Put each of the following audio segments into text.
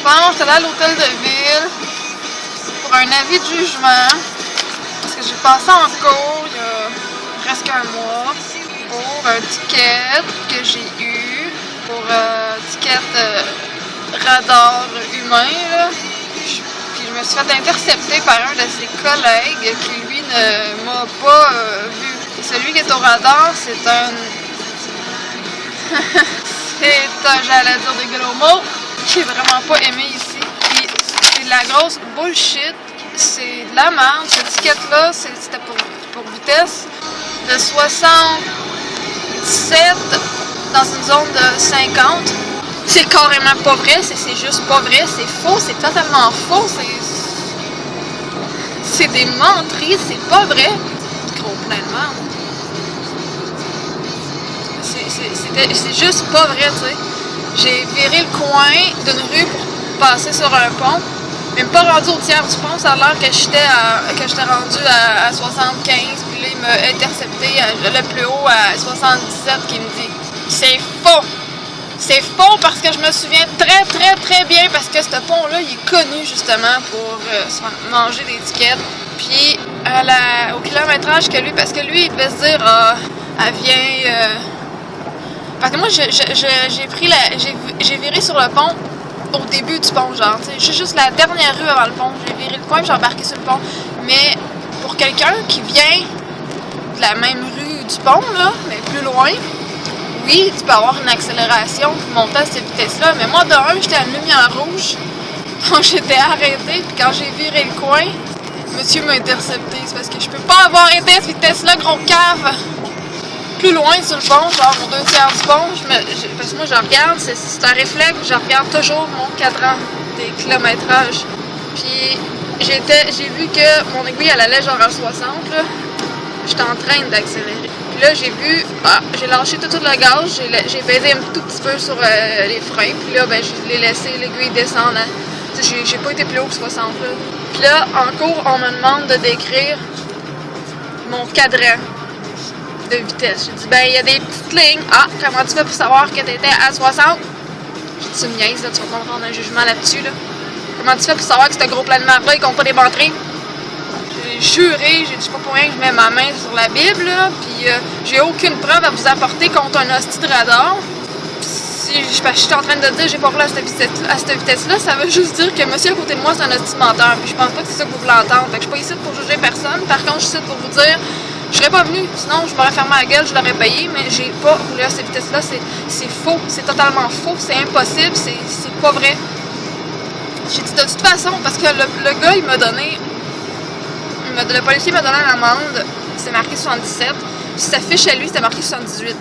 défense, j'étais allée à l'hôtel de ville pour un avis de jugement. Parce que j'ai passé en cours il y a presque un mois pour un ticket que j'ai eu, pour ticket radar humain, là. Puis je me suis fait intercepter par un de ses collègues qui, lui, ne m'a pas vu. Et celui qui est au radar, c'est un... j'allais dire des gros mots, j'ai vraiment pas aimé ici. Puis c'est de la grosse bullshit, c'est de la merde. Ce ticket-là, c'était pour vitesse de 77 dans une zone de 50. C'est carrément pas vrai, c'est juste pas vrai, c'est faux, c'est totalement faux, c'est des menteries, c'est pas vrai. Gros plein de merde. C'est juste pas vrai, tu sais. J'ai viré le coin d'une rue pour passer sur un pont. Même pas rendu au tiers du pont, ça a l'air que j'étais rendu à 75, puis là il m'a intercepté le plus haut à 77 qui me dit « C'est faux! » C'est faux parce que je me souviens très très très bien parce que ce pont-là, il est connu justement pour manger des tickets. Puis au kilométrage que lui, parce que lui, il devait se dire « Ah, elle vient... Parce que moi, j'ai viré sur le pont au début du pont, genre, tu sais, juste la dernière rue avant le pont. J'ai viré le coin, j'ai embarqué sur le pont. Mais pour quelqu'un qui vient de la même rue du pont, là, mais plus loin, oui, tu peux avoir une accélération pour monter à cette vitesse-là. Mais moi, de un, j'étais à une lumière rouge, donc j'étais arrêtée. Puis quand j'ai viré le coin, monsieur m'a intercepté. C'est parce que je peux pas avoir été à cette vitesse-là, gros cave! Plus loin sur le pont, genre aux 2 tiers du pont, parce que moi je regarde, c'est un réflexe, je regarde toujours mon cadran des kilométrages. Puis j'ai vu que mon aiguille elle allait genre à 60, là. J'étais en train d'accélérer. Puis là j'ai vu, j'ai lâché tout le gaz, j'ai baisé un tout petit peu sur les freins, puis là ben je l'ai laissé l'aiguille descendre. Hein. J'ai pas été plus haut que 60 là. Puis là, en cours, on me demande de décrire mon cadran de vitesse. J'ai dit, ben, il y a des petites lignes. Ah, comment tu fais pour savoir que t'étais à 60? J'ai dit, tu me niaises, là, tu vas pas me prendre un jugement là-dessus, là. Comment tu fais pour savoir que ce gros plein de marde-là, il compte pas des batteries? J'ai juré, j'ai dit, c'est pas pour rien que je mets ma main sur la Bible, là, puis j'ai aucune preuve à vous apporter contre un hostie de radar. Si je suis en train de dire, j'ai pas roulé à cette vitesse-là, ça veut juste dire que monsieur à côté de moi, c'est un hostie menteur, puis je pense pas que c'est ça que vous voulez entendre. Fait que je suis pas ici pour juger personne. Par contre, je suis ici pour vous dire, je serais pas venue, sinon je m'aurais fermé la gueule, je l'aurais payé, mais j'ai pas roulé à cette vitesse-là, c'est faux, c'est totalement faux, c'est impossible, c'est pas vrai. J'ai dit de toute façon, parce que le gars, il m'a donné, le policier m'a donné l'amende, c'est marqué 77, puis sa fiche à lui, c'était marqué 78. Tu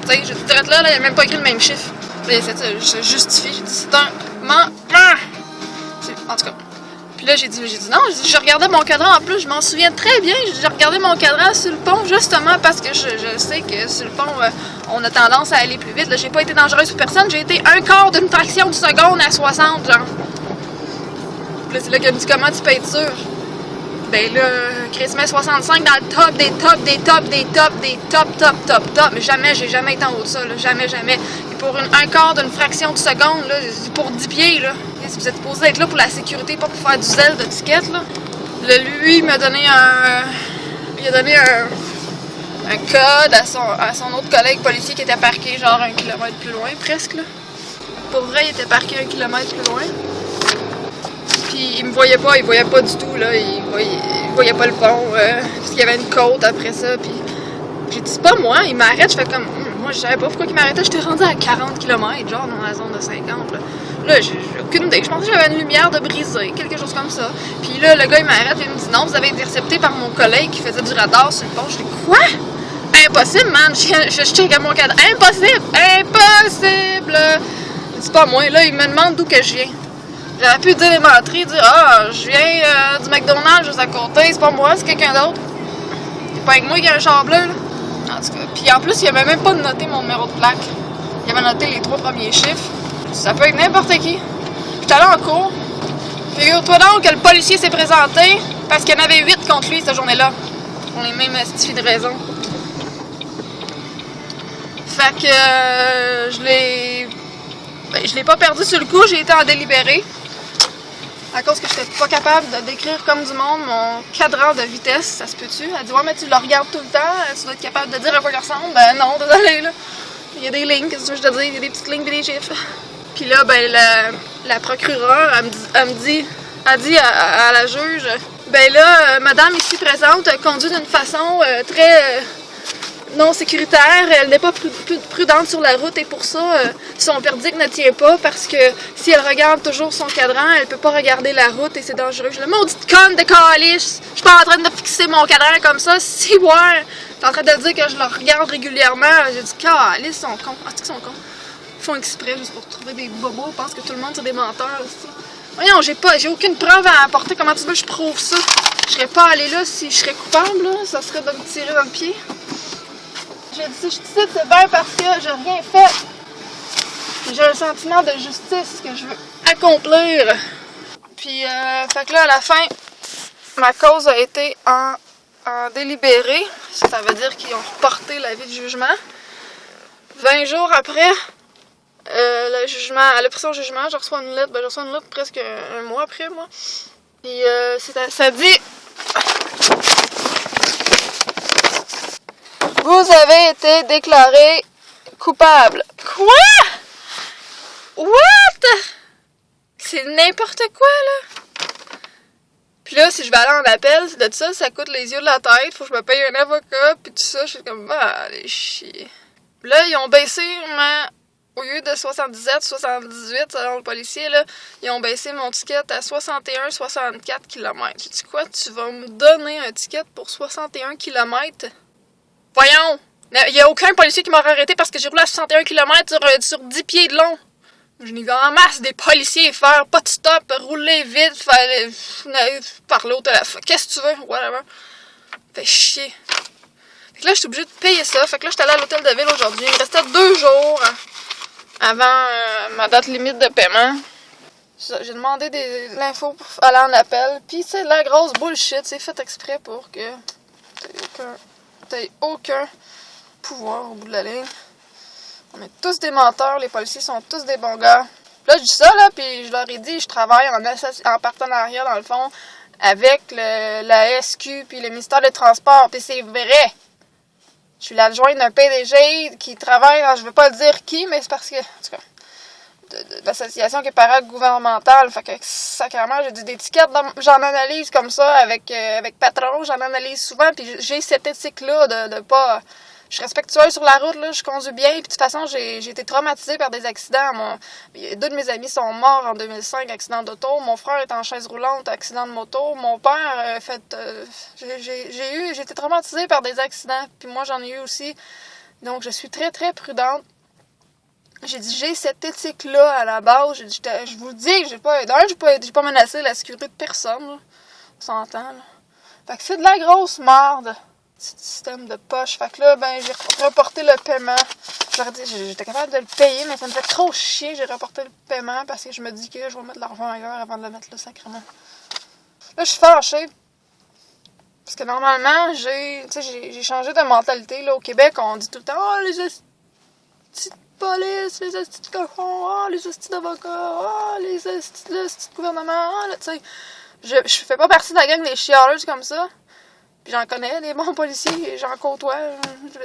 sais, j'ai dit, là, il a même pas écrit le même chiffre. Puis il a fait ça, je justifie, j'ai dit, c'est un en tout cas. Puis là, j'ai dit non, je regardais mon cadran en plus, je m'en souviens très bien. J'ai regardé mon cadran sur le pont justement parce que je sais que sur le pont, on a tendance à aller plus vite. Là, j'ai pas été dangereuse pour personne, j'ai été un quart d'une fraction de seconde à 60, genre. Puis là, c'est là qu'elle me dit comment tu peux être sûr. Ben là, Chris met 65 dans le top des tops, des tops, des tops, des top. Mais jamais, j'ai jamais été en haut de ça, là, jamais. Et pour un quart d'une fraction de seconde, là, pour 10 pieds, là. Si vous êtes supposé être là pour la sécurité, pas pour faire du zèle de ticket, là. Lui, il m'a donné un code à son autre collègue policier qui était parqué genre 1 kilomètre plus loin, presque, là. Pour vrai, il était parqué 1 kilomètre plus loin. Puis il voyait pas du tout, là. Il voyait pas le pont, parce qu'il y avait une côte après ça, puis j'ai dit, c'est pas moi, il m'arrête, je fais comme, moi je savais pas pourquoi il m'arrêtait, j'étais rendu à 40 km, genre dans la zone de 50, là. Là, j'ai aucune idée. Je pensais que j'avais une lumière de brisée, quelque chose comme ça. Puis là, le gars, il m'arrête et il me dit non, vous avez été intercepté par mon collègue qui faisait du radar sur le pont. Je dis quoi? Impossible, man. Je check à mon cadre. Impossible! C'est pas moi. Là, il me demande d'où que je viens. J'aurais pu dire les menteries, dire ah, je viens du McDonald's juste à côté, c'est pas moi, c'est quelqu'un d'autre. C'est pas avec moi qui a un char bleu, là. En tout cas. Puis en plus, il avait même pas noté mon numéro de plaque. Il avait noté les 3 premiers chiffres. Ça peut être n'importe qui. J'étais allée en cours. Figure-toi donc que le policier s'est présenté parce qu'il y en avait 8 contre lui cette journée-là. Pour les mêmes astifies de raison. Fait que je l'ai Ben, je l'ai pas perdu sur le coup, j'ai été en délibéré. À cause que j'étais pas capable de décrire comme du monde mon cadran de vitesse, ça se peut-tu? Elle dit ouais mais tu le regardes tout le temps, tu dois être capable de dire à quoi il ressemble. Ben non, désolé là. Il y a des lignes, qu'est-ce que je te dis? Il y a des petites lignes et des chiffres. Puis là, ben la procureure, elle dit à la juge, ben là, madame ici présente conduit d'une façon très non sécuritaire, elle n'est pas prudente sur la route et pour ça, son verdict ne tient pas parce que si elle regarde toujours son cadran, elle peut pas regarder la route et c'est dangereux. Je le maudite conne de calice! Je suis pas en train de fixer mon cadran comme ça, si ouais! T'es en train de dire que je le regarde régulièrement. J'ai dit calice, ils sont cons. Ah, c'est qu'ils sont cons. Ils font exprès juste pour trouver des bobos, ils pensent que tout le monde c'est des menteurs aussi. Voyons, j'ai aucune preuve à apporter, comment tu veux que je prouve ça? Je serais pas allée là si je serais coupable, là. Ça serait de me tirer dans le pied. J'ai dit, si je décide, c'est bien parce que j'ai rien fait. J'ai un sentiment de justice que je veux accomplir. Puis, fait que là, à la fin, ma cause a été en délibéré. Ça veut dire qu'ils ont reporté l'avis de jugement. 20 jours après le jugement, à l'option jugement, je reçois une lettre. Ben, je reçois une lettre presque un mois après, moi. Puis, ça dit... Vous avez été déclaré coupable. Quoi? What? C'est n'importe quoi, là. Puis là, si je vais aller en appel, de ça, ça coûte les yeux de la tête. Faut que je me paye un avocat, puis tout ça. Je suis comme, allez, chier. Là, ils ont baissé au lieu de 77, 78, selon le policier, là, ils ont baissé mon ticket à 61-64 km. J'ai dit, quoi? Tu vas me donner un ticket pour 61 km? Voyons! Il n'y a aucun policier qui m'aurait arrêté parce que j'ai roulé à 61 km sur 10 pieds de long. Je n'ai vu en masse des policiers faire pas de stop, rouler vite, fallait parler au téléphone. Qu'est-ce que tu veux? Whatever. Fait chier. Fait que là, je suis obligée de payer ça. Fait que là, je suis allée à l'hôtel de ville aujourd'hui. Il me restait 2 jours avant ma date limite de paiement. J'ai demandé de l'info pour aller en appel. Puis c'est de la grosse bullshit. C'est fait exprès pour que t'aies aucun pouvoir au bout de la ligne. On est tous des menteurs, les policiers sont tous des bons gars. Là, je dis ça, là, puis je leur ai dit, je travaille en partenariat, dans le fond, avec la SQ puis le ministère des Transports, puis c'est vrai. Je suis l'adjointe d'un PDG qui travaille, je veux pas dire qui, mais c'est parce que, en tout cas, de l'association qui est paragouvernementale, fait que, sacrément, j'ai des tickets, j'en analyse comme ça, avec patron, j'en analyse souvent, puis j'ai cette éthique-là de pas... Je suis respectueuse sur la route, là, je conduis bien, puis de toute façon, j'ai été traumatisée par des accidents. 2 de mes amis sont morts en 2005, accident d'auto. Mon frère est en chaise roulante, accident de moto. Mon père, j'ai été traumatisée par des accidents, puis moi, j'en ai eu aussi. Donc, je suis très, très prudente. J'ai dit, j'ai cette éthique-là à la base. J'ai dit, je vous le dis, j'ai pas menacé la sécurité de personne, là. On s'entend, là. Fait que c'est de la grosse merde. Système de poche. Fait que là, ben, j'ai reporté le paiement. J'étais capable de le payer, mais ça me fait trop chier. J'ai reporté le paiement parce que je me dis que je vais mettre l'argent ailleurs avant de le mettre là, sacrément. Là, je suis fâchée. Parce que normalement, j'ai changé de mentalité. Là, au Québec, on dit tout le temps, oh, les hosties de police, les hosties de cochons, oh, les hosties d'avocats, oh, les hosties de gouvernement, oh, là, tu sais. Je fais pas partie de la gang des chialeuses comme ça. Puis j'en connais, des bons policiers, j'en côtoie,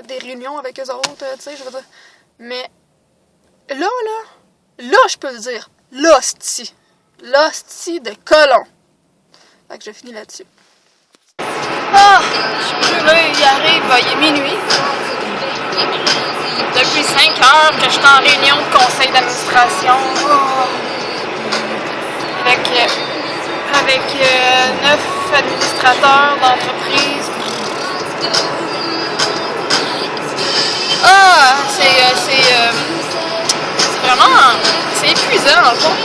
des réunions avec eux autres, tu sais, je veux dire. Mais là, je peux le dire, l'hostie de colon. Fait que je finis là-dessus. Ah, je suis brûlée, il arrive, il est minuit. Depuis 5 heures que je suis en réunion de conseil d'administration. Avec 9 administrateurs d'entreprise. Ah, c'est vraiment... C'est épuisant, en fond.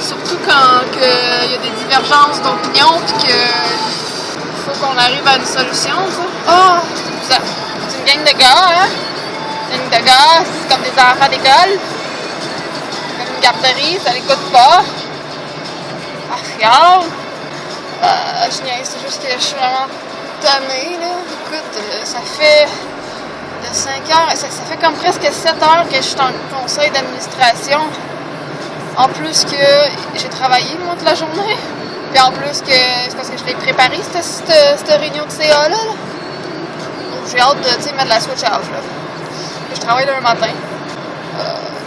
Surtout quand il y a des divergences d'opinion puis qu'il faut qu'on arrive à une solution, ça. Ah, c'est épuisant. C'est une gang de gars, hein? Une gang de gars, c'est comme des enfants d'école. Comme une garderie, ça l'écoute pas. Ah, regarde! Je niaise, c'est juste que je suis vraiment tannée, là. Écoute, ça fait de 5 heures, ça fait comme presque 7 heures que je suis en conseil d'administration. En plus que j'ai travaillé, moi, toute la journée. Puis en plus que c'est parce que je l'ai préparé, cette réunion de CA là. Donc j'ai hâte de mettre la switch off là. Je travaille là un matin.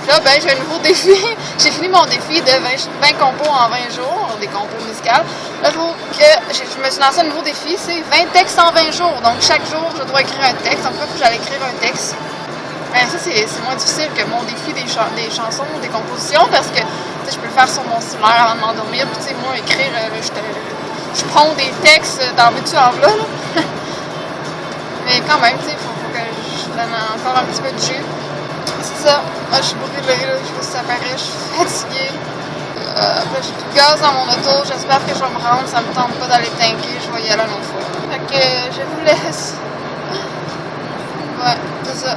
Là, ben, j'ai un nouveau défi. J'ai fini mon défi de 20 compos en 20 jours, des compos musicales. Là, je me suis lancé un nouveau défi, c'est 20 textes en 20 jours. Donc, chaque jour, je dois écrire un texte. Donc, là, il faut que j'aille écrire un texte. Ben, ça, c'est moins difficile que mon défi des chansons ou des compositions parce que je peux le faire sur mon cellulaire avant de m'endormir. Puis, tu sais, moi, écrire, je prends des textes dans mes enveloppes, là. Mais quand même, tu sais, il faut que je donne encore un petit peu de jus. C'est ça. Moi, je suis brûlée, là. Je sais pas si ça paraît. Je suis fatiguée. Là, j'ai plus de gaz dans mon auto. J'espère que je vais me rendre. Ça me tente pas d'aller tanker. Je vais y aller une autre fois. Fait que je vous laisse. Ouais, c'est ça.